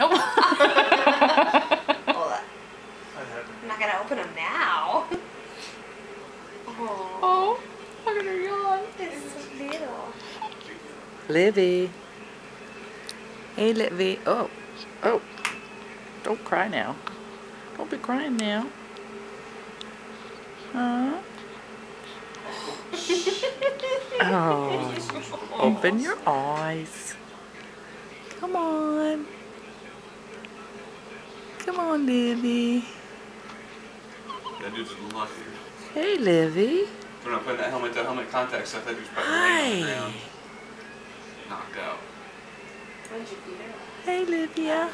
Oh. Hold on. I'm not gonna open them now. Oh, look at her yawn. It's so little. Livy. Hey, Livy. Oh, oh. Don't cry now. Don't be crying now. Huh? Oh. Open your eyes. Come on. Come on, Livy. That dude's lucky. Hey, Livy. We're not putting that helmet contact stuff. That dude's probably Hi. laying on the ground. Knocked out. When did you feed her? Hey, Livia.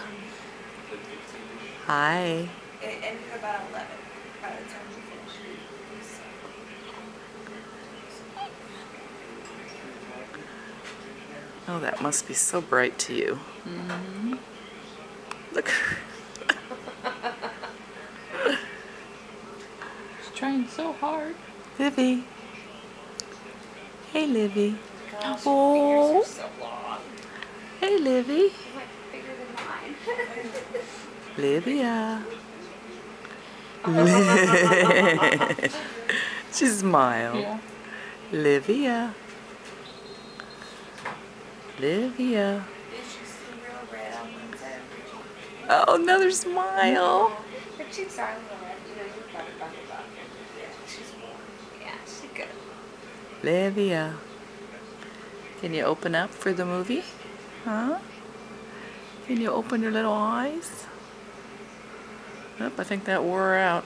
Hi. It ended about 11 by the time we finished. Oh, that must be so bright to you. Mm-hmm. Look. She's trying so hard. Livy. Hey, Livy. Gosh, Oh. your fingers are so long. Hey, Livy. They're like bigger than mine. Livia. She smiled. Yeah. Livia. Livia. She's real red on one side. Oh, another smile. Her cheeks are a little red. You know, you've got to buck it up. Yeah, she's warm. Yeah, she's good. Livia. Can you open up for the movie? Huh? Can you open your little eyes? Oh, I think that wore her out.